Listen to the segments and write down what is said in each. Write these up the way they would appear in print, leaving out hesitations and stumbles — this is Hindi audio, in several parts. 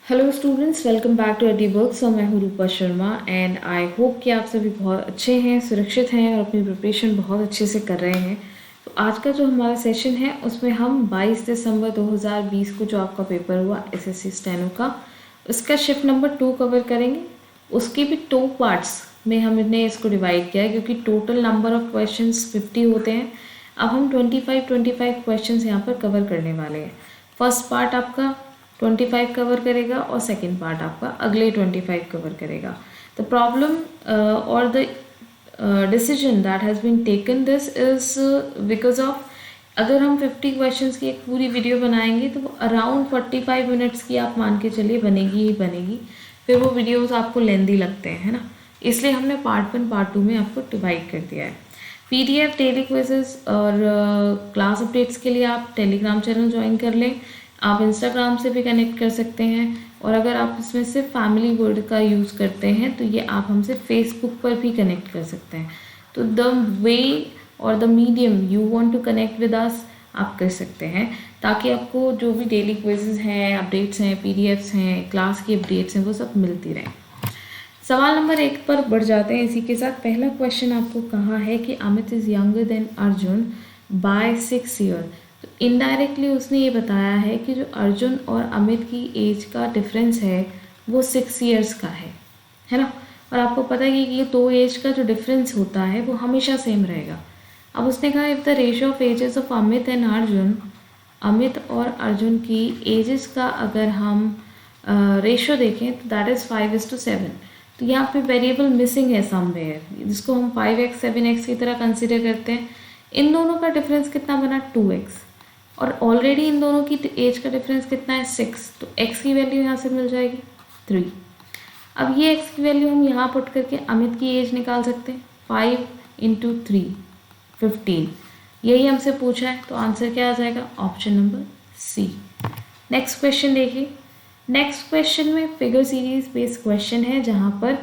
Hello students, welcome back to एडीवर्क। सो मैं हूँ Rupa Sharma and I hope कि आप सभी बहुत अच्छे हैं, सुरक्षित हैं और अपनी प्रिपरेशन बहुत अच्छे से कर रहे हैं। तो आज का जो हमारा सेशन है उसमें हम 22 दिसंबर 2020 को जो आपका पेपर हुआ एसएससी स्टेनो का, उसका शिफ्ट नंबर 2 कवर करेंगे। उसके भी 2 पार्ट्स में हमने इसको डिवाइड किया है क्योंकि टोटल नंबर ऑफ क्वेश्चंस 50 होते हैं। अब हम 25 क्वेश्चंस यहाँ पर कवर करने वाले हैं। फर्स्ट पार्ट आपका 25 कवर करेगा और सेकेंड पार्ट आपका अगले 25 कवर करेगा। द प्रॉब्लम और the decision that has been taken this is because of, अगर हम 50 क्वेश्चंस की एक पूरी वीडियो बनाएंगे तो वो अराउंड 45 मिनट्स की आप मान के चलिए बनेगी ही बनेगी। फिर वो वीडियोस आपको लेंदी लगते हैं, है ना। इसलिए हमने पार्ट 1 पार्ट 2 में आपको डिवाइड कर दिया है। PDF डेली क्विजेस और क्लास अपडेट्स के लिए आप टेलीग्राम चैनल ज्वाइन कर लें। आप इंस्टाग्राम से भी कनेक्ट कर सकते हैं और अगर आप इसमें से फैमिली वर्ड का यूज़ करते हैं तो ये आप हमसे फेसबुक पर भी कनेक्ट कर सकते हैं। तो द वे और the medium you want to connect with us आप कर सकते हैं, ताकि आपको जो भी डेली क्विजेस हैं, अपडेट्स हैं, PDFs हैं, क्लास की अपडेट्स हैं, वो सब मिलती रहें। सवाल नंबर 1 पर बढ़ जाते हैं इसी के साथ। पहला क्वेश्चन आपको कहा है कि Amit is younger than Arjun by 6 year. तो इनडायरेक्टली उसने ये बताया है कि जो अर्जुन और अमित की एज का डिफरेंस है वो 6 ईयर्स का है ना। और आपको पता है कि ये 2 एज का जो डिफरेंस होता है वो हमेशा सेम रहेगा। अब उसने कहा if the ratio of ages of Amit and Arjun, Amit और अर्जुन की एजेस का अगर हम रेशियो देखें तो दैट इज़ 5:7। तो यहाँ पे वेरिएबल मिसिंग है समवेयर, जिसको हम 5x 7x की तरह कंसिडर करते हैं। इन दोनों का डिफरेंस कितना बना 2x, और ऑलरेडी इन दोनों की एज का डिफरेंस कितना है 6। तो x की वैल्यू यहाँ से मिल जाएगी 3। अब ये x की वैल्यू हम यहाँ पुट करके अमित की एज निकाल सकते हैं। 5 × 3 15, यही हमसे पूछा है, तो आंसर क्या आ जाएगा? Option number C. Next question देखिए। नेक्स्ट क्वेश्चन में फिगर सीरीज बेस्ड क्वेश्चन है, जहाँ पर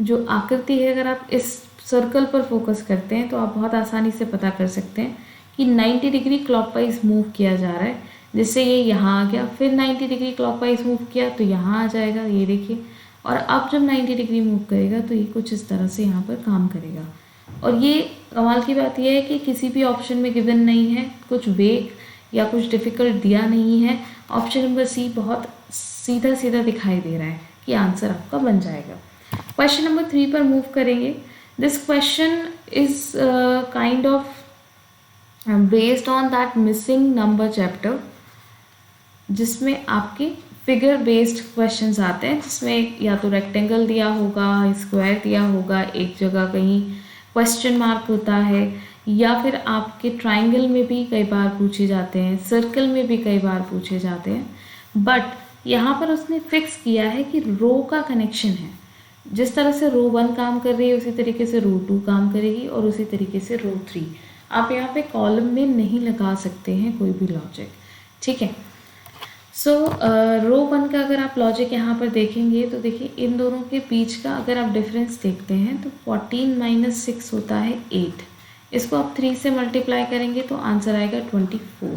जो आकृति है, अगर आप इस सर्कल पर फोकस करते हैं तो आप बहुत आसानी से पता कर सकते हैं कि 90 डिग्री क्लॉकवाइज मूव किया जा रहा है, जिससे ये यहाँ आ गया, फिर 90 डिग्री क्लॉकवाइज मूव किया तो यहाँ आ जाएगा, ये देखिए। और अब जब 90 डिग्री मूव करेगा तो ये कुछ इस तरह से यहाँ पर काम करेगा। और ये कमाल की बात यह है कि किसी भी ऑप्शन में गिवन नहीं है, कुछ वेग या कुछ डिफ़िकल्ट दिया नहीं है। ऑप्शन नंबर सी बहुत सीधा सीधा दिखाई दे रहा है कि आंसर आपका बन जाएगा। क्वेश्चन नंबर 3 पर मूव करेंगे। This question is kind of based on that missing number chapter, जिसमें आपके फिगर बेस्ड क्वेश्चंस आते हैं, जिसमें या तो रेक्टेंगल दिया होगा, स्क्वायर दिया होगा, एक जगह कहीं क्वेश्चन मार्क होता है, या फिर आपके ट्राइंगल में भी कई बार पूछे जाते हैं, सर्कल में भी कई बार पूछे जाते हैं। बट यहाँ पर उसने फिक्स किया है कि रो का कनेक्शन है। जिस तरह से रो 1 काम कर रही है उसी तरीके से रो 2 काम करेगी, और उसी तरीके से रो 3। आप यहाँ पे कॉलम में नहीं लगा सकते हैं कोई भी लॉजिक, ठीक है। सो रो 1 का अगर आप लॉजिक यहाँ पर देखेंगे तो देखिए, इन दोनों के बीच का अगर आप डिफरेंस देखते हैं तो 14 - 6 होता है 8। इसको आप 3 से मल्टीप्लाई करेंगे तो आंसर आएगा 24।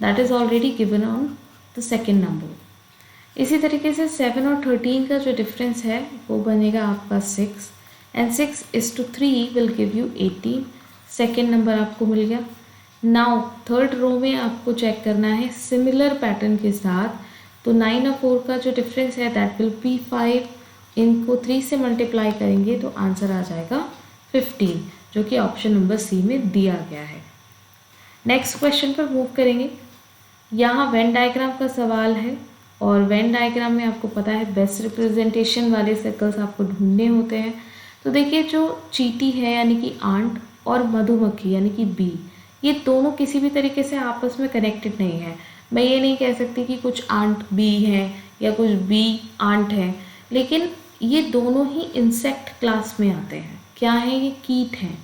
That is already given on the second number. इसी तरीके से 7 और 13 का जो डिफरेंस है वो बनेगा आपका 6, and 6:3 will give you 18। Second number आपको मिल गया। नाउ थर्ड रो में आपको चेक करना है सिमिलर पैटर्न के साथ, तो 9 और 4 का जो डिफरेंस है दैट विल बी 5। इनको 3 से मल्टीप्लाई करेंगे तो आंसर आ जाएगा 15, जो कि ऑप्शन नंबर सी में दिया गया है। नेक्स्ट क्वेश्चन पर मूव करेंगे। यहाँ वेन डायग्राम का सवाल है, और वेन डायग्राम में आपको पता है बेस्ट रिप्रेजेंटेशन वाले सर्कल्स आपको ढूंढने होते हैं। तो देखिए, जो चींटी है यानी कि आंट, और मधुमक्खी यानी कि बी, ये दोनों किसी भी तरीके से आपस में कनेक्टेड नहीं है। मैं ये नहीं कह सकती कि कुछ आंट बी है या कुछ बी आंट है, लेकिन ये दोनों ही इंसेक्ट क्लास में आते हैं। क्या है? ये कीट हैं।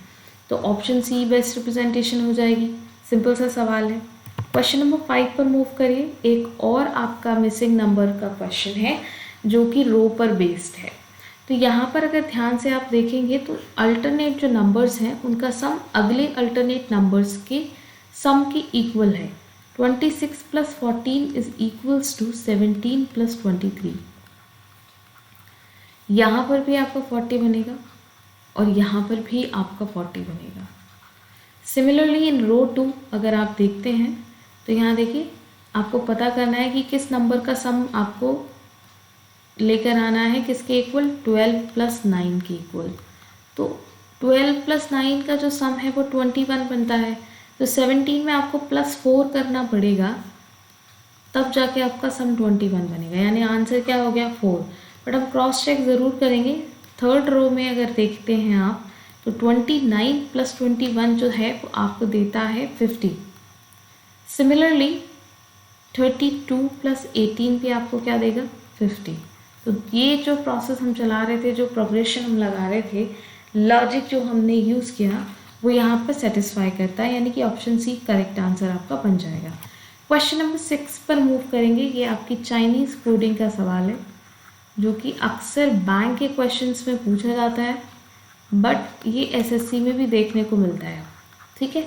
तो ऑप्शन सी बेस्ट रिप्रेजेंटेशन हो जाएगी। सिंपल सा सवाल है। क्वेश्चन नंबर 5 पर मूव करिए। एक और आपका मिसिंग नंबर का क्वेश्चन है जो कि रो पर बेस्ड है। तो यहाँ पर अगर ध्यान से आप देखेंगे तो अल्टरनेट जो नंबर्स हैं उनका सम अगले अल्टरनेट नंबर्स के सम के इक्वल है। 26 + 14 इज इक्वल्स टू 17 + 23। यहाँ पर भी आपका 40 बनेगा और यहाँ पर भी आपका 40 बनेगा। सिमिलरली इन रो 2 अगर आप देखते हैं तो यहाँ देखिए आपको पता करना है कि किस नंबर का सम आपको लेकर आना है, किसके इक्वल, 12 + 9 के इक्वल। तो 12 + 9 का जो सम है वो 21 बनता है। तो 17 में आपको +4 करना पड़ेगा, तब जाके आपका सम 21 बनेगा, यानी आंसर क्या हो गया 4। बट हम क्रॉस चेक ज़रूर करेंगे। थर्ड रो में अगर देखते हैं आप तो 29 + 21 जो है वो आपको देता है 50। सिमिलरली 32 + 18 भी आपको क्या देगा, 50। तो ये जो प्रोसेस हम चला रहे थे, जो प्रोग्रेशन हम लगा रहे थे, लॉजिक जो हमने यूज़ किया वो यहाँ पर सेटिस्फाई करता है, यानी कि ऑप्शन सी करेक्ट आंसर आपका बन जाएगा। क्वेश्चन नंबर 6 पर मूव करेंगे। ये आपकी चाइनीज़ कोडिंग का सवाल है जो कि अक्सर बैंक के क्वेश्चंस में पूछा जाता है, बट ये एसएससी में भी देखने को मिलता है। ठीक है,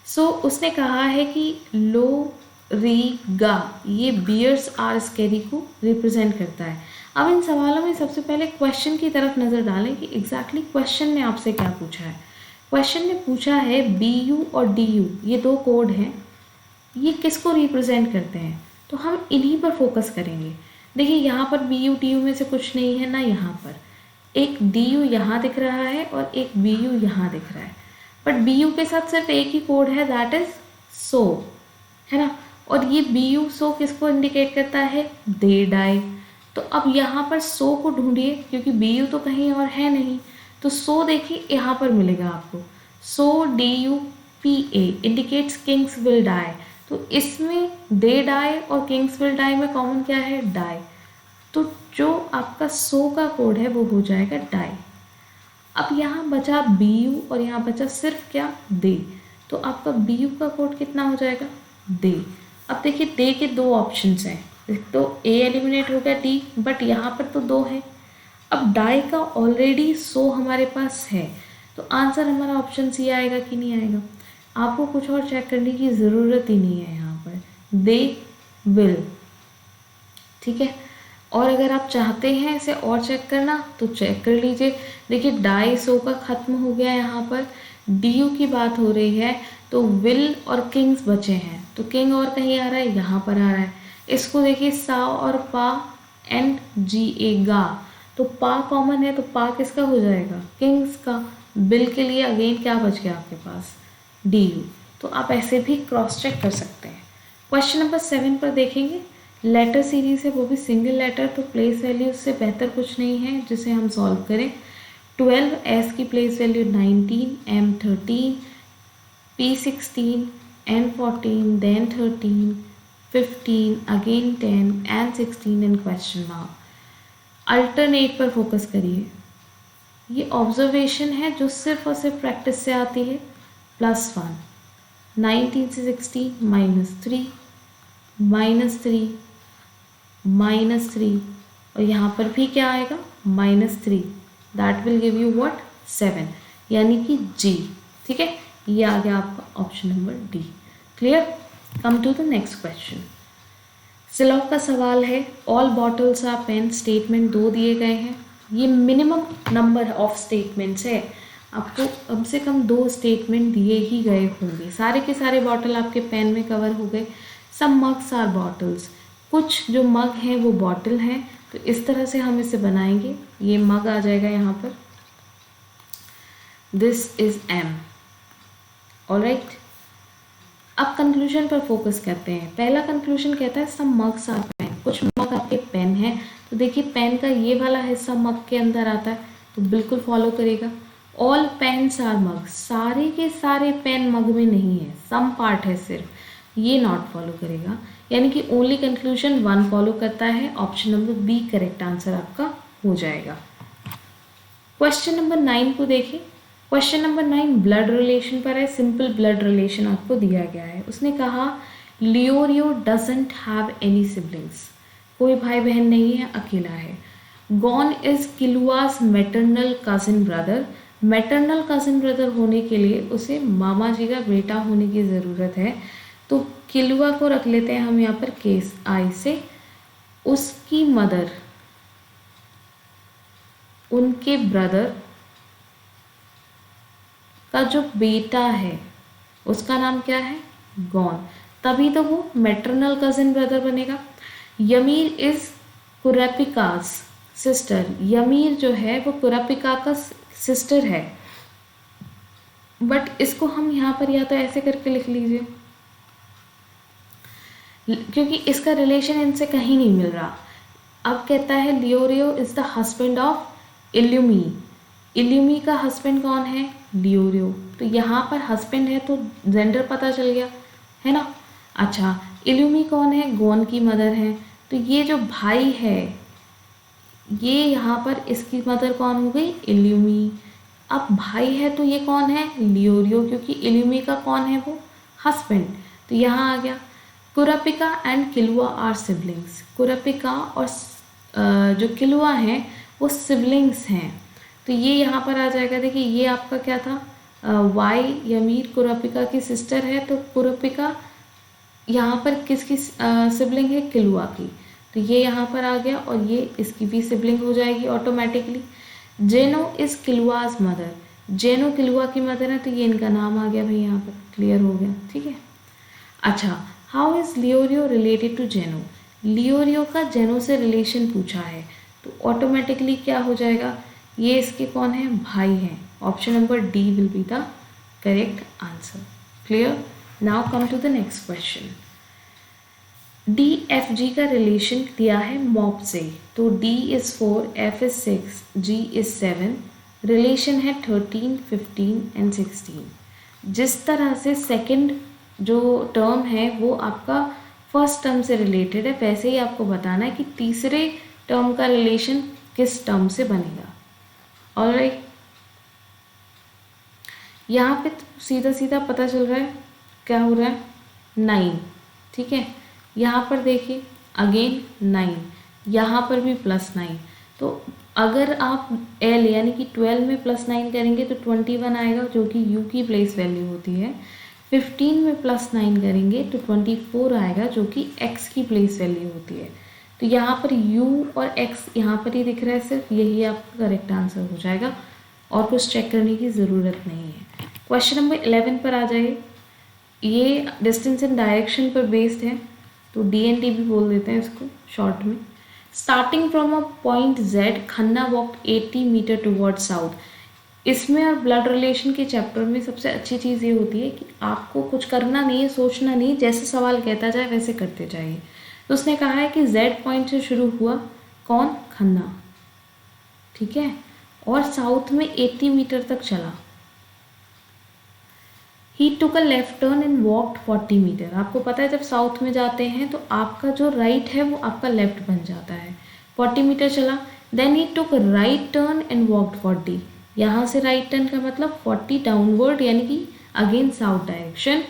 सो उसने कहा है कि लो री गा ये बियर्स आर स्कैरी को रिप्रेजेंट करता है। अब इन सवालों में सबसे पहले क्वेश्चन की तरफ नज़र डालें कि एग्जैक्टली क्वेश्चन ने आपसे क्या पूछा है। क्वेश्चन ने पूछा है BU और DU ये दो कोड हैं, ये किसको रिप्रेजेंट करते हैं, तो हम इन्हीं पर फोकस करेंगे। देखिए यहाँ पर BU DU में से कुछ नहीं है ना, यहाँ पर एक DU यहाँ दिख रहा है और एक BU यहाँ दिख रहा है, बट BU के साथ सिर्फ एक ही कोड है, दैट इज सो, है ना। और ये BU सो किसको इंडिकेट करता है, दे डाई। तो अब यहाँ पर सो को ढूंढिए, क्योंकि BU तो कहीं और है नहीं, तो सो देखिए यहाँ पर मिलेगा आपको। So DUPA indicates kings will die, तो इसमें दे डाई और किंग्स विल डाई में कॉमन क्या है, डाई। तो जो आपका सो का कोड है वो हो जाएगा डाई। अब यहाँ बचा BU और यहाँ बचा सिर्फ क्या, दे, तो आपका BU का कोड कितना हो जाएगा, दे। अब देखिए दे के दो ऑप्शंस हैं, तो A एलिमिनेट हो गया, D, बट यहाँ पर तो दो है। अब डाई का ऑलरेडी सो हमारे पास है, तो आंसर हमारा ऑप्शन सी आएगा कि नहीं आएगा। आपको कुछ और चेक करने की ज़रूरत ही नहीं है यहाँ पर, दे विल। ठीक है, और अगर आप चाहते हैं इसे और चेक करना तो चेक कर लीजिए। देखिए डाई सो का ख़त्म हो गया, यहाँ पर DU की बात हो रही है, तो विल और किंग्स बचे हैं, तो किंग और कहीं आ रहा है, यहाँ पर आ रहा है। इसको देखिए सा और पा एंड GA गा, तो पा कॉमन है, तो पा किसका हो जाएगा, किंग्स का। बिल के लिए अगेन क्या बच गया आपके पास, DU। तो आप ऐसे भी क्रॉस चेक कर सकते हैं। क्वेश्चन नंबर 7 पर देखेंगे। लेटर सीरीज है, वो भी सिंगल लेटर, तो प्लेस वैल्यू से बेहतर कुछ नहीं है जिसे हम सॉल्व करें। 12 S की place value 19, M 13, P 16, N 14, then 13, 15, again 10 and 16 in question mark। Alternate पर फोकस करिए। ये ऑब्जर्वेशन है जो सिर्फ और सिर्फ प्रैक्टिस से आती है। +1, 19 से 60 -3, -3, -3, और यहाँ पर भी क्या आएगा, -3, that will give you what, 7, यानी कि G। ठीक है, ये आ गया आपका option number D। Clear. Come to the next question. सिलॉक का सवाल है, all bottles are pen, statement 2 दिए गए हैं। ये मिनिमम नंबर ऑफ स्टेटमेंट्स है, आपको कम से कम 2 स्टेटमेंट दिए ही गए होंगे। सारे के सारे बॉटल आपके पेन में कवर हो गए। सम मग्स आर बॉटल्स, कुछ जो मग हैं वो बॉटल हैं, तो इस तरह से हम इसे बनाएंगे। ये मग आ जाएगा यहाँ पर, दिस इज M। ऑलराइट, अब कंक्लूजन पर फोकस करते हैं। पहला कंक्लूजन कहता है सम मग्स आर पेन, कुछ मग आपके पेन है, तो देखिए पेन का ये वाला हिस्सा मग के अंदर आता है, तो बिल्कुल फॉलो करेगा। ऑल पेन्स आर मग, सारे के सारे पेन मग में नहीं है, सम पार्ट है सिर्फ, ये नॉट फॉलो करेगा, यानी कि ओनली कंक्लूजन 1 फॉलो करता है। Option number B correct answer आपका हो जाएगा। क्वेश्चन नंबर 9 को देखिए। क्वेश्चन नंबर 9 ब्लड रिलेशन पर है, सिंपल ब्लड रिलेशन आपको दिया गया है। उसने कहा Leorio doesn't have any siblings, कोई भाई बहन नहीं है, अकेला है। Gon is Killua's maternal cousin brother, maternal cousin brother होने के लिए उसे मामा जी का बेटा होने की ज़रूरत है, तो किलुआ को रख लेते हैं हम यहाँ पर केस I से। उसकी मदर उनके ब्रदर का जो बेटा है उसका नाम क्या है, गॉन, तभी तो वो मैटरनल कजिन ब्रदर बनेगा। यमीर इज कुरैपिकास सिस्टर, यमीर जो है वो कुरैपिका का सिस्टर है, बट इसको हम यहाँ पर या तो ऐसे करके लिख लीजिए क्योंकि इसका रिलेशन इनसे कहीं नहीं मिल रहा। अब कहता है लियोरियो इज द हस्बैंड ऑफ इल्यूमी, इल्यूमी का हस्बैंड कौन है, लियोरियो, तो यहाँ पर हस्बैंड है तो जेंडर पता चल गया है ना। अच्छा, इल्यूमी कौन है, गोन की मदर है, तो ये जो भाई है ये यहाँ पर इसकी मदर कौन हो गई, इल्यूमी। अब भाई है तो ये कौन है, लियोरियो, क्योंकि इल्यूमी का कौन है, वो हस्बैंड, तो यहाँ आ गया। कुरैपिका एंड किलुआ आर सिबलिंग्स, कुरैपिका और जो किलुआ हैं वो सिबलिंग्स हैं, तो ये यहाँ पर आ जाएगा। देखिए ये आपका क्या था, वाई, यमीर कुरैपिका की सिस्टर है, तो कुरैपिका यहाँ पर किसकी सिबलिंग है, किलुआ की, तो ये यहाँ पर आ गया और ये इसकी भी सिबलिंग हो जाएगी ऑटोमेटिकली। जेनो इज़ किलुआज मदर, जेनो किलुआ की मदर है, तो ये इनका नाम आ गया भाई, यहाँ पर क्लियर हो गया, ठीक है। अच्छा, हाउ इज़ लियोरियो रिलेटेड टू जेनो, लियोरियो का जेनो से रिलेशन पूछा है, तो ऑटोमेटिकली क्या हो जाएगा, ये इसके कौन है, भाई हैं। Option number D will be the correct answer, clear. Now come to the next question. D F G का रिलेशन दिया है मॉप से, तो D is 4, F is 6, G is 7, relation है 13, 15 एंड 16। जिस तरह से सेकंड जो टर्म है वो आपका फर्स्ट टर्म से रिलेटेड है, वैसे ही आपको बताना है कि तीसरे टर्म का रिलेशन किस टर्म से बनेगा। ऑलराइट, यहाँ पे तो सीधा सीधा पता चल रहा है क्या हो रहा है, 9, ठीक है। यहाँ पर देखिए अगेन 9, यहाँ पर भी +9, तो अगर आप एल यानी कि 12 में +9 करेंगे तो 21 आएगा, जो कि यू की प्लेस वैल्यू होती है। 15 में +9 करेंगे तो 24 आएगा, जो कि एक्स की प्लेस वैल्यू होती है। तो यहाँ पर u और x यहाँ पर ही दिख रहा है, सिर्फ यही आपका करेक्ट आंसर हो जाएगा और कुछ चेक करने की ज़रूरत नहीं है। क्वेश्चन नंबर 11 पर आ जाइए। ये डिस्टेंस एंड डायरेक्शन पर बेस्ड है, तो DND भी बोल देते हैं इसको शॉर्ट में। Starting from a point Z, Khanna walked 80 metre toward south. इसमें और ब्लड रिलेशन के चैप्टर में सबसे अच्छी चीज़ ये होती है कि आपको कुछ करना नहीं है, सोचना नहीं, जैसे सवाल कहता जाए वैसे करते जाइए। तो उसने कहा है कि Z पॉइंट से शुरू हुआ कौन, खन्ना, ठीक है, और साउथ में 80 मीटर तक चला। He took a left turn and walked 40 metre. आपको पता है जब साउथ में जाते हैं तो आपका जो राइट है वो आपका लेफ्ट बन जाता है। 40 मीटर चला, then he took right turn and walked 40। यहाँ से राइट टर्न का मतलब 40 डाउनवर्ड यानी कि again south direction.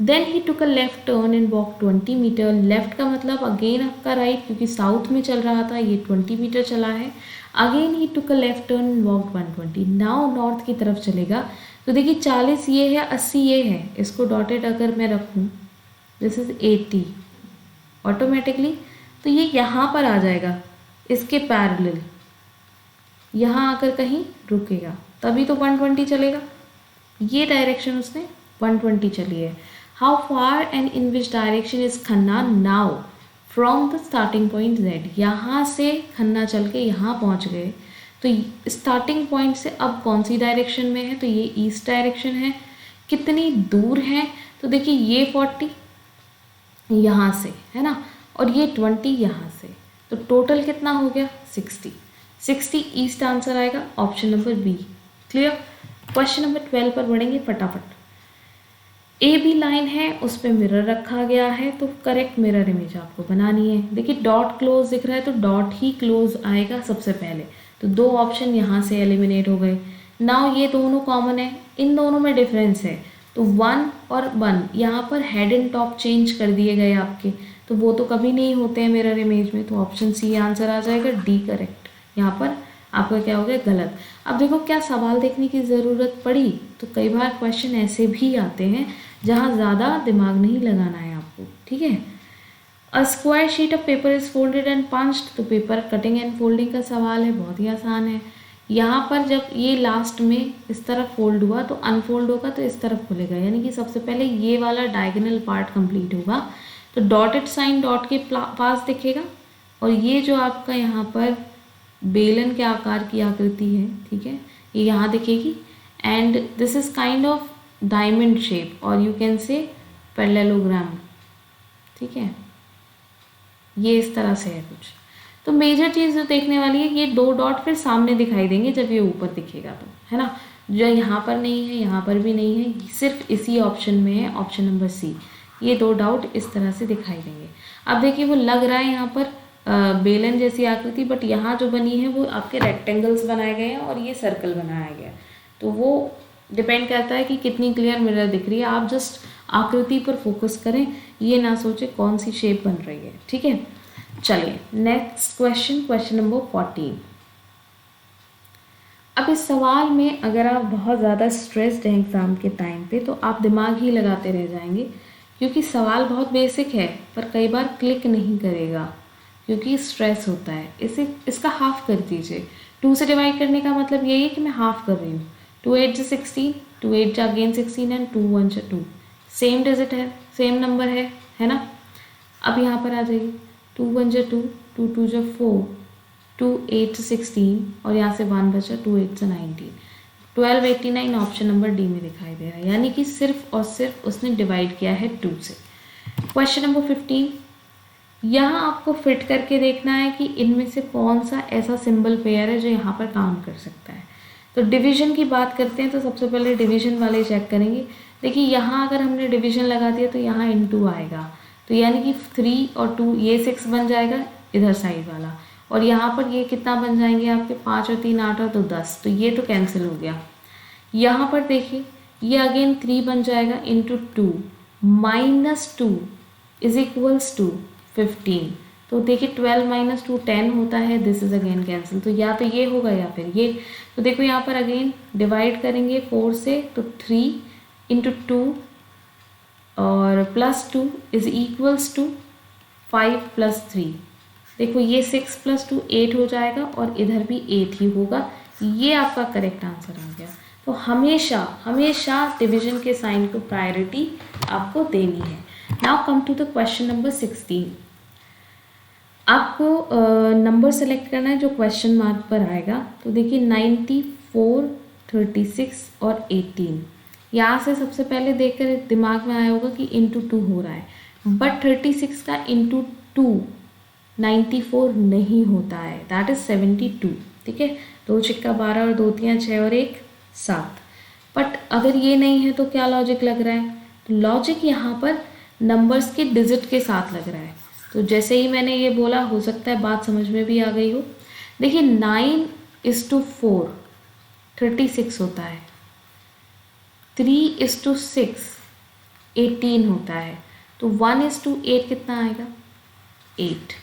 Then he took a left turn and walk 20 metre. Left का मतलब अगेन आपका राइट, क्योंकि साउथ में चल रहा था, ये 20 मीटर चला है। Again he took a left turn and walk 120। Now north की तरफ चलेगा, तो देखिए 40 ये है, 80 ये है, इसको डॉटेड अगर मैं रखूँ, दिस इज 80 ऑटोमेटिकली, तो ये यहाँ पर आ जाएगा इसके पैरेलल, यहाँ आकर कहीं रुकेगा, तभी तो 120 चलेगा। ये डायरेक्शन उसने 120 चली है। How far and in which direction is Khanna now from the starting point Z। यहाँ से खन्ना चल के यहाँ पहुँच गए, तो स्टार्टिंग पॉइंट से अब कौन सी डायरेक्शन में है, तो ये ईस्ट डायरेक्शन है। कितनी दूर है, तो देखिए ये 40 यहाँ से है ना, और ये 20 यहाँ से, तो टोटल कितना हो गया 60 ईस्ट आंसर आएगा, option number B, clear. Question number 12 पर बढ़ेंगे फटाफट। AB लाइन है, उस पर मिरर रखा गया है, तो करेक्ट मिरर इमेज आपको बनानी है। देखिए डॉट क्लोज दिख रहा है, तो डॉट ही क्लोज आएगा सबसे पहले, तो 2 ऑप्शन यहाँ से एलिमिनेट हो गए। नाउ ये दोनों कॉमन है, इन दोनों में डिफरेंस है, तो 1 और 1 यहाँ पर हेड एंड टॉप चेंज कर दिए गए आपके, तो वो तो कभी नहीं होते हैं मिरर इमेज में, तो ऑप्शन सी आंसर आ जाएगा, डी करेक्ट। यहाँ पर आपका क्या हो गया, गलत। अब देखो क्या सवाल देखने की ज़रूरत पड़ी, तो कई बार क्वेश्चन ऐसे भी आते हैं जहाँ ज़्यादा दिमाग नहीं लगाना है आपको, ठीक है। A square sheet of paper is folded and punched, तो पेपर कटिंग एंड फोल्डिंग का सवाल है, बहुत ही आसान है। यहाँ पर जब ये लास्ट में इस तरफ फोल्ड हुआ तो अनफोल्ड होगा तो इस तरफ खुलेगा, यानी कि सबसे पहले ये वाला डायगोनल पार्ट कंप्लीट होगा तो डॉटेड साइन डॉट के पास दिखेगा, और ये जो आपका यहाँ पर बेलन के आकार की आकृति है, ठीक है, ये यहाँ दिखेगी। And this is kind of diamond shape और यू कैन से पैरेललोग्राम, ठीक है, ये इस तरह से है कुछ। तो मेजर चीज़ जो देखने वाली है, ये दो डॉट फिर सामने दिखाई देंगे जब ये ऊपर दिखेगा तो, है ना, जो यहाँ पर नहीं है, यहाँ पर भी नहीं है, सिर्फ इसी ऑप्शन में है, ऑप्शन नंबर सी। ये दो डॉट इस तरह से दिखाई देंगे। अब देखिए वो लग रहा है यहाँ पर बेलन जैसी आकृति, बट यहाँ जो बनी है वो आपके रेक्टेंगल्स बनाए गए हैं और ये सर्कल बनाया गया है। तो वो डिपेंड करता है कि कितनी क्लियर मिरर दिख रही है। आप जस्ट आकृति पर फोकस करें, ये ना सोचे कौन सी शेप बन रही है, ठीक है। चलिए नेक्स्ट क्वेश्चन, क्वेश्चन नंबर 14। अब इस सवाल में अगर आप बहुत ज़्यादा स्ट्रेस्ड हैं एग्ज़ाम के टाइम पे तो आप दिमाग ही लगाते रह जाएंगे, क्योंकि सवाल बहुत बेसिक है पर कई बार क्लिक नहीं करेगा क्योंकि स्ट्रेस होता है। इसका हाफ कर दीजिए। 2 से डिवाइड करने का मतलब यही है कि मैं हाफ कर रही हूँ। 2 8 जा 16, 2 8 जा अगेन 16 एंड 2 1 जा 2, सेम डिजिट है, सेम नंबर है ना। अब यहाँ पर आ जाइए, 2 1 जा 2, 2 2 जा 4, 2 8 जा 16 और यहाँ से 1 बचा, 2 8 जा 19, 1289 ऑप्शन नंबर डी में दिखाई दे रहा है, यानी कि सिर्फ और सिर्फ उसने डिवाइड किया है 2 से। क्वेश्चन नंबर 15, यहाँ आपको फिट करके देखना है कि इनमें से कौन सा ऐसा सिंबल पेयर है जो यहाँ पर काम कर सकता है। तो डिवीजन की बात करते हैं तो सबसे पहले डिवीजन वाले चेक करेंगे। देखिए यहाँ अगर हमने डिवीजन लगा दिया तो यहाँ इनटू आएगा, तो यानी कि 3 और 2 ये 6 बन जाएगा इधर साइड वाला, और यहाँ पर ये कितना बन जाएंगे आपके 5 और 3 8 और 2 10, तो ये तो कैंसिल हो गया। यहाँ पर देखिए ये अगेन 3 बन जाएगा into 2 minus 2 is equals to 15, तो देखिए 12 माइनस 2 10 होता है, दिस इज अगेन कैंसिल, तो या तो ये होगा या फिर ये। तो देखो यहाँ पर अगेन डिवाइड करेंगे 4 से तो 3 इंटू 2 और plus 2 is equals to 5 plus 3, देखो ये 6 प्लस 2 8 हो जाएगा और इधर भी 8 ही होगा, ये आपका करेक्ट आंसर आ गया। तो हमेशा हमेशा डिवीजन के साइन को प्रायोरिटी आपको देनी है। Now come to the question number 16। आपको नंबर सेलेक्ट करना है जो क्वेश्चन मार्क पर आएगा। तो देखिए 94, 36 और 18, यहाँ से सबसे पहले देखकर दिमाग में आया होगा कि इंटू 2 हो रहा है, बट 36 का इंटू 2 94 नहीं होता है, दैट इज 72, ठीक है। 2 छिक्का 12 और 2 तियां 6 और 1 7। बट अगर ये नहीं है तो क्या लॉजिक लग रहा है, तो लॉजिक यहाँ पर नंबर्स के डिजिट के साथ लग रहा है। तो जैसे ही मैंने ये बोला, हो सकता है बात समझ में भी आ गई हो। देखिए 9:4 36 होता है, 3:6 18 होता है, तो 1:8 कितना आएगा 8,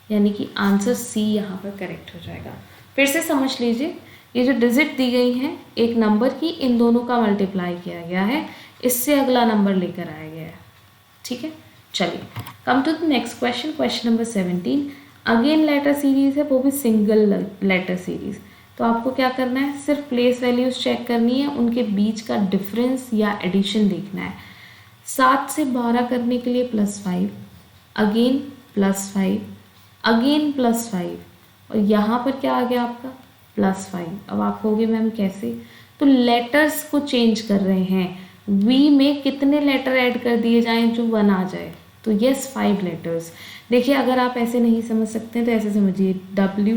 यानी कि आंसर सी यहाँ पर करेक्ट हो जाएगा। फिर से समझ लीजिए, ये जो डिजिट दी गई हैं एक नंबर की, इन दोनों का मल्टीप्लाई किया गया है, इससे अगला नंबर लेकर आया गया है, ठीक है। चलिए come to the next question, question number 17। Again letter series है, वो भी सिंगल लेटर सीरीज। तो आपको क्या करना है, सिर्फ प्लेस वैल्यूज चेक करनी है, उनके बीच का डिफरेंस या एडिशन देखना है। 7 से 12 करने के लिए +5, अगेन +5, अगेन +5, और यहाँ पर क्या आ गया आपका +5। अब आप कहोगे मैम कैसे, तो लेटर्स को चेंज कर रहे हैं। वी में कितने लेटर ऐड कर दिए जाएं जो 1 आ जाए, तो यस 5 लेटर्स। देखिए अगर आप ऐसे नहीं समझ सकते हैं तो ऐसे समझिए W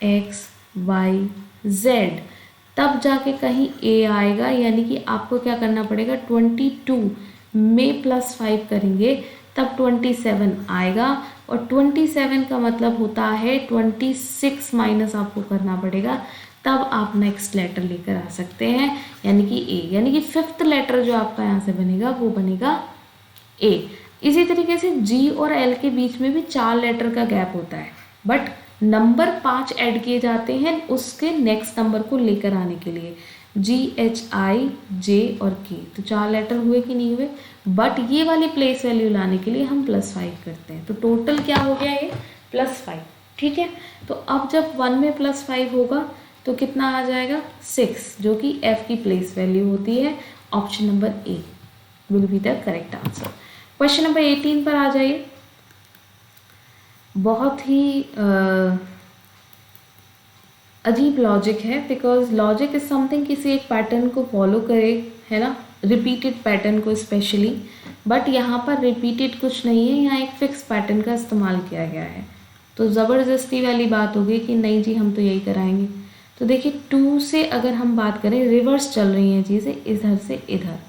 X Y Z, तब जाके कहीं A आएगा, यानी कि आपको क्या करना पड़ेगा, 22 में +5 करेंगे तब 27 आएगा, और 27 का मतलब होता है 26 माइनस आपको करना पड़ेगा, तब आप नेक्स्ट लेटर लेकर आ सकते हैं, यानी कि ए, यानी कि 5th लेटर जो आपका यहाँ से बनेगा वो बनेगा ए। इसी तरीके से जी और एल के बीच में भी 4 लेटर का गैप होता है, बट नंबर 5 ऐड किए जाते हैं उसके नेक्स्ट नंबर को लेकर आने के लिए, G H I J और K, तो 4 लेटर हुए कि नहीं हुए, बट ये वाली प्लेस वैल्यू लाने के लिए हम +5 करते हैं, तो टोटल क्या हो गया ये +5, ठीक है। तो अब जब 1 में +5 होगा तो कितना आ जाएगा 6, जो कि f की प्लेस वैल्यू होती है। Option number A will be the correct answer. Question number 18 पर आ जाइए। बहुत ही अजीब लॉजिक है, बिकॉज लॉजिक इज समथिंग किसी एक पैटर्न को फॉलो करे, है ना, रिपीटेड पैटर्न को स्पेशली, बट यहाँ पर रिपीटेड कुछ नहीं है, यहाँ एक फिक्स पैटर्न का इस्तेमाल किया गया है। तो ज़बरदस्ती वाली बात हो गई कि नहीं जी हम तो यही कराएंगे। तो देखिए 2 से अगर हम बात करें, रिवर्स चल रही हैं चीज़ें इधर से इधर,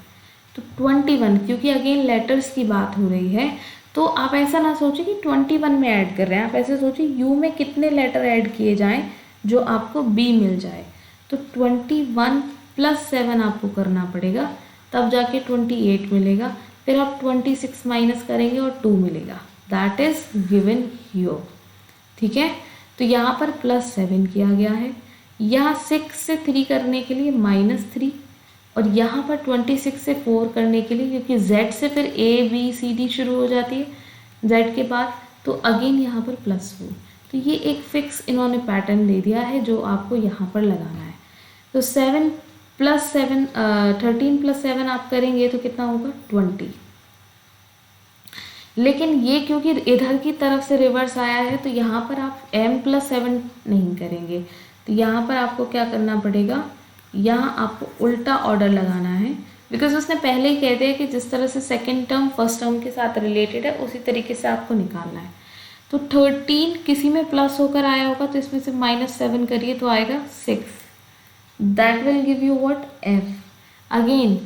तो 21, क्योंकि अगेन लेटर्स की बात हो रही है, तो आप ऐसा ना सोचिए कि 21 में ऐड कर रहे हैं, आप ऐसे सोचिए यू में कितने लेटर ऐड किए जाएं जो आपको बी मिल जाए। तो 21 + 7 आपको करना पड़ेगा, तब जाके 28 मिलेगा। फिर आप 26 माइनस करेंगे और 2 मिलेगा, दैट इज गिवन हियर। ठीक है, तो यहाँ पर +7 किया गया है, यहाँ 6 से 3 करने के लिए -3, और यहाँ पर 26 से 4 करने के लिए, क्योंकि Z से फिर A B C D शुरू हो जाती है Z के बाद, तो अगेन यहाँ पर +4। तो ये एक फिक्स इन्होंने पैटर्न दे दिया है जो आपको यहाँ पर लगाना है। तो 13 + 7 आप करेंगे तो कितना होगा 20। लेकिन ये क्योंकि इधर की तरफ से रिवर्स आया है, तो यहाँ पर आप m + 7 नहीं करेंगे, तो यहाँ पर आपको क्या करना पड़ेगा, यहाँ आपको उल्टा ऑर्डर लगाना है, बिकॉज उसने पहले ही कह दिया कि जिस तरह से सेकेंड टर्म फर्स्ट टर्म के साथ रिलेटेड है उसी तरीके से आपको निकालना है। तो 13 किसी में प्लस होकर आया होगा, तो इसमें से -7 करिए तो आएगा 6, that will give you what f। Again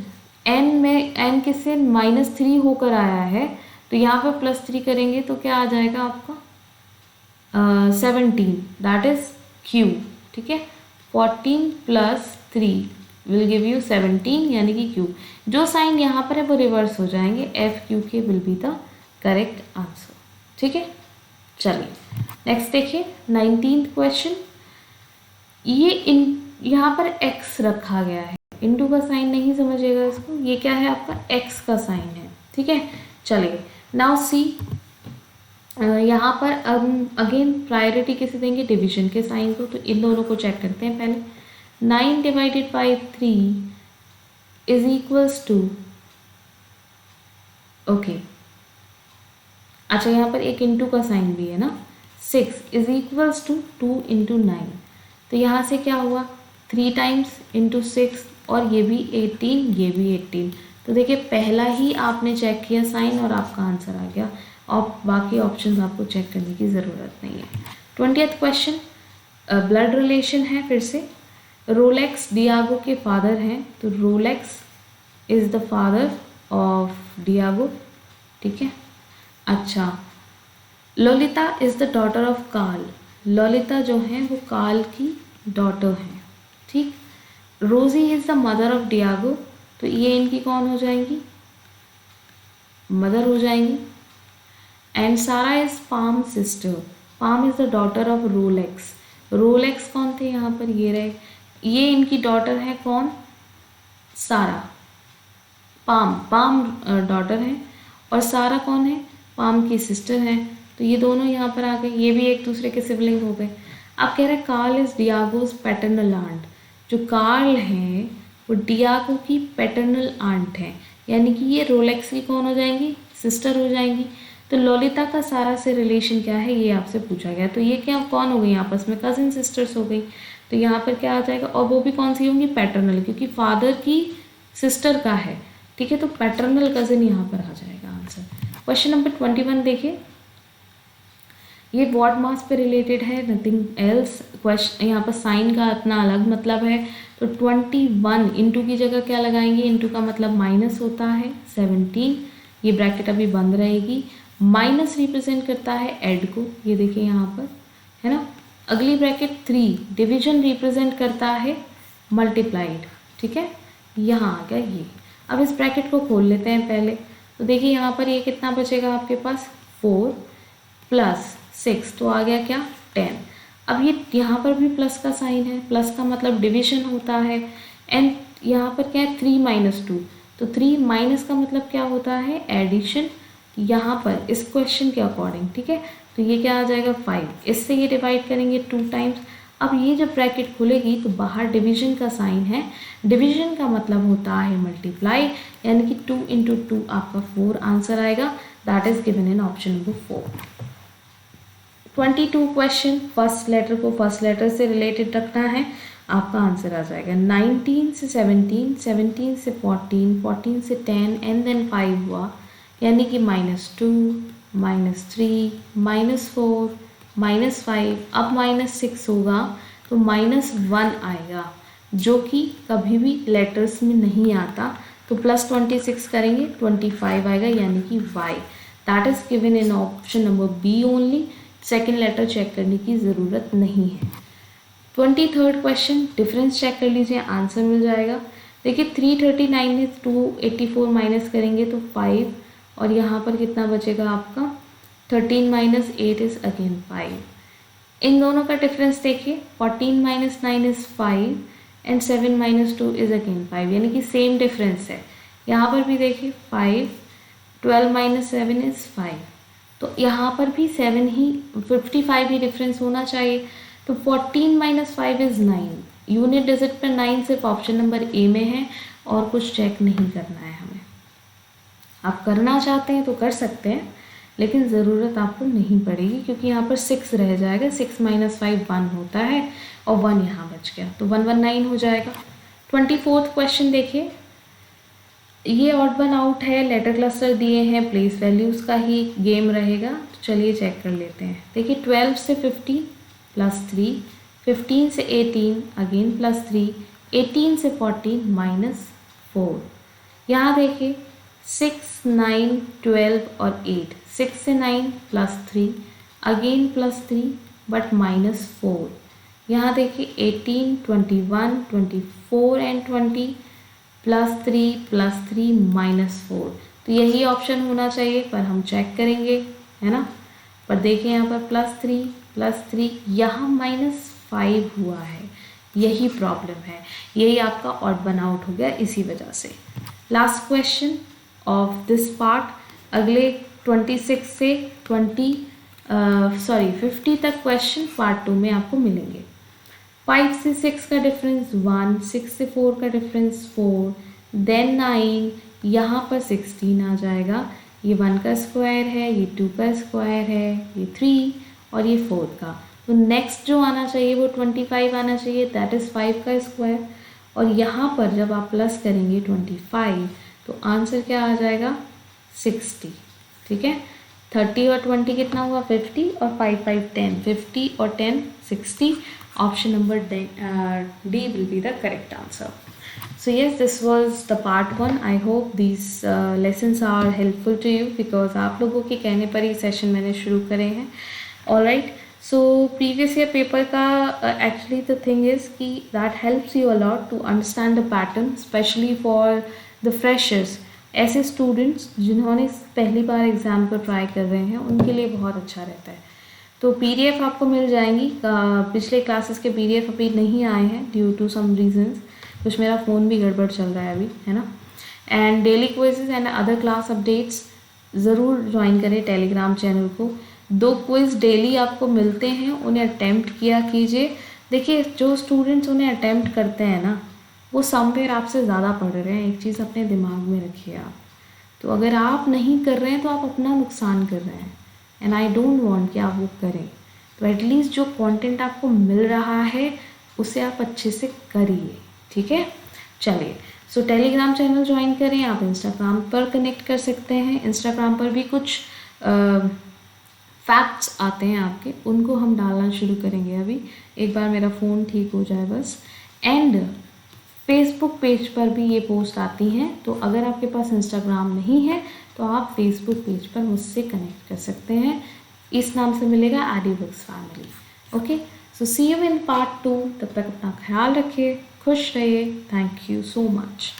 n में n किससे -3 होकर आया है, तो यहाँ पर +3 करेंगे तो क्या आ जाएगा आपका 17, दैट इज q। ठीक है, 14 + 3 विल गिव यू 17, यानी कि q। जो साइन यहाँ पर है वो रिवर्स हो जाएंगे, f q के will be the correct answer. ठीक है, चलिए नेक्स्ट देखिए 19th क्वेश्चन। ये यहाँ पर x रखा गया है, इंटू का साइन नहीं समझिएगा इसको, ये क्या है आपका x का साइन है। ठीक है, चलिए नाउ सी, यहाँ पर अगेन प्रायोरिटी किसे देंगे, डिवीजन के साइन को, तो इन दोनों को चेक करते हैं पहले। 9 / 3 = ओके, अच्छा यहाँ पर एक इंटू का साइन भी है ना, 6 = 2 × 9, तो यहाँ से क्या हुआ 3 टाइम्स × 6, और ये भी 18, ये भी 18। तो देखिए पहला ही आपने चेक किया साइन और आपका आंसर आ गया, और बाकी ऑप्शंस आपको चेक करने की ज़रूरत नहीं है। 20th क्वेश्चन, ब्लड रिलेशन है फिर से। रोलेक्स डियागो के फादर हैं, तो Rolex is the father of Diego. ठीक है, अच्छा Lolita is the daughter of Karl, Lolita जो है वो कार्ल की डॉटर हैं। ठीक, Rosie is the mother of Diego, तो ये इनकी कौन हो जाएंगी, मदर हो जाएंगी। एंड सारा is palm sister, palm is the daughter of Rolex, Rolex कौन थे यहाँ पर, ये रहे, ये इनकी डॉटर है कौन, सारा। पाम डॉटर है, और सारा कौन है, पाम की सिस्टर है, तो ये दोनों यहाँ पर आ गए, ये भी एक दूसरे के सिबलिंग हो गए। अब कह रहे हैं कार्ल इज डियागोज पैटर्नल आंट, जो कार्ल हैं वो डियागो की पैटर्नल आंट है, यानी कि ये रोलेक्स की कौन हो जाएंगी, सिस्टर हो जाएंगी। तो लोलिता का सारा से रिलेशन क्या है ये आपसे पूछा गया, तो ये क्या कौन हो गई आपस में, कजिन सिस्टर्स हो गई। तो यहाँ पर क्या आ जाएगा, और वो भी कौन सी होंगी, पैटर्नल, क्योंकि फादर की सिस्टर का है। ठीक है, तो पैटर्नल कजिन यहाँ पर आ जाएगा आंसर। क्वेश्चन नंबर 21 देखिए, ये वॉट मास पे रिलेटेड है, नथिंग एल्स। क्वेश्चन यहाँ पर साइन का अपना अलग मतलब है, तो 21 इंटू की जगह क्या लगाएंगे, इंटू का मतलब माइनस होता है 17, ये ब्रैकेट अभी बंद रहेगी। माइनस रिप्रेजेंट करता है ऐड को, ये देखिए यहाँ पर है ना। अगली ब्रैकेट 3 डिवीजन रिप्रेजेंट करता है मल्टीप्लाइड। ठीक है, यहाँ आ गया ये। अब इस ब्रैकेट को खोल लेते हैं पहले, तो देखिए यहाँ पर ये कितना बचेगा आपके पास, 4 + 6, तो आ गया क्या 10। अब ये यहाँ पर भी प्लस का साइन है, प्लस का मतलब डिवीजन होता है, एंड यहाँ पर क्या है 3 - 2, तो 3 माइनस का मतलब क्या होता है, एडिशन। यहाँ पर इस क्वेश्चन के अकॉर्डिंग, ठीक है, तो ये क्या आ जाएगा 5, इससे ये डिवाइड करेंगे 2 टाइम्स। अब ये जब ब्रैकेट खुलेगी तो बाहर डिवीजन का साइन है, डिवीजन का मतलब होता है मल्टीप्लाई, यानी कि 2 × 2 आपका 4 आंसर आएगा, that is given in option number 4। 22 question, first letter को फर्स्ट लेटर से रिलेटेड रखना है, आपका आंसर आ जाएगा 19 से 17, 17 से 14, 14 से 10 एंड देन 5 हुआ, यानी कि -2, -3, -4, -5, अब -6 होगा तो -1 आएगा, जो कि कभी भी लेटर्स में नहीं आता, तो +26 करेंगे 25 आएगा, यानी कि y, that is given in option number B only, second letter check करने की ज़रूरत नहीं है। 23rd क्वेश्चन, डिफरेंस चेक कर लीजिए, आंसर मिल जाएगा। देखिए 339 में 284 माइनस करेंगे तो 5, और यहाँ पर कितना बचेगा आपका 13 - 8 इज अगेन 5। इन दोनों का डिफरेंस देखिए, 14 - 9 इज 5 एंड 7 - 2 इज अगेन 5, यानी कि सेम डिफरेंस है। यहाँ पर भी देखिए 5, 12 - 7 इज 5, तो यहाँ पर भी 7 ही 55 ही डिफरेंस होना चाहिए। तो 14 - 5 इज 9, यूनिट डिजिट पर 9 सिर्फ ऑप्शन नंबर ए में है और कुछ चेक नहीं करना है हमें। आप करना चाहते हैं तो कर सकते हैं, लेकिन ज़रूरत आपको नहीं पड़ेगी, क्योंकि यहाँ पर 6 रह जाएगा, 6 - 5 1 होता है और 1 यहाँ बच गया, तो 119 हो जाएगा। 24th क्वेश्चन देखिए, ये ऑड वन आउट है, लेटर क्लस्टर दिए हैं, प्लेस वैल्यूज़ का ही गेम रहेगा, तो चलिए चेक कर लेते हैं। देखिए 12 से 50 +3, 15 से 18 अगेन +3, 18 से 14 -4। यहाँ देखिए 6, 9, 12 और 8, 6 से 9 +3 अगेन +3 बट -4। यहाँ देखिए 18, 21, 24 एंड 20 +3 +3 -4, तो यही ऑप्शन होना चाहिए, पर हम चेक करेंगे, है ना। पर देखिए यहाँ पर +3 +3, यहाँ -5 हुआ है, यही प्रॉब्लम है, यही आपका ऑड वन आउट हो गया इसी वजह से। Last question of this part, अगले 26 से 50 तक क्वेश्चन पार्ट 2 में आपको मिलेंगे। 5 से 6 का डिफरेंस 1, 6 से 4 का डिफरेंस 4, देन 9, यहाँ पर 16 आ जाएगा, ये 1 का स्क्वायर है, ये 2 का स्क्वायर है, ये 3 और ये 4 का, तो नेक्स्ट जो आना चाहिए वो 25 आना चाहिए, दैट इज़ 5 का स्क्वायर, और यहाँ पर जब आप प्लस करेंगे 25 तो आंसर क्या आ जाएगा 60, ठीक है। 30 और 20 कितना हुआ 50 और 5 5 10, 50 और 10 60, option number D will be the correct answer. So yes, this was the part 1. I hope these lessons are helpful to you, because आप लोगों के कहने पर ही सेशन मैंने शुरू करे हैं। Alright, so previous year paper का actually the thing is कि that helps you a lot to understand the pattern, especially for the freshers. ऐसे students जिन्होंने पहली बार एग्ज़ाम को ट्राई कर रहे हैं, उनके लिए बहुत अच्छा रहता है। तो PDF आपको मिल जाएंगी, पिछले क्लासेस के PDF अभी नहीं आए हैं ड्यू टू सम रीजंस, कुछ मेरा फ़ोन भी गड़बड़ चल रहा है अभी, है ना। And daily quizzes and other class updates ज़रूर ज्वाइन करें टेलीग्राम चैनल को। 2 क्विज़ डेली आपको मिलते हैं, उन्हें अटैम्प्ट किया कीजिए। देखिए जो स्टूडेंट्स उन्हें अटैम्प्ट करते हैं ना, वो समवेयर आपसे ज़्यादा पढ़ रहे हैं, एक चीज़ अपने दिमाग में रखिए आप। तो अगर आप नहीं कर रहे हैं तो आप अपना नुकसान कर रहे हैं, एंड आई डोंट वांट कि आप वो करें। तो एटलीस्ट जो कंटेंट आपको मिल रहा है उसे आप अच्छे से करिए, ठीक है। चलिए, सो टेलीग्राम चैनल ज्वाइन करें, आप इंस्टाग्राम पर कनेक्ट कर सकते हैं, इंस्टाग्राम पर भी कुछ फैक्ट्स आते हैं आपके, उनको हम डालना शुरू करेंगे अभी, एक बार मेरा फ़ोन ठीक हो जाए बस। एंड फेसबुक पेज पर भी ये पोस्ट आती हैं, तो अगर आपके पास इंस्टाग्राम नहीं है तो आप फेसबुक पेज पर मुझसे कनेक्ट कर सकते हैं, इस नाम से मिलेगा Aadi books family. Okay, so see you in part 2, तब तक अपना ख्याल रखिए, खुश रहिए, थैंक यू सो मच।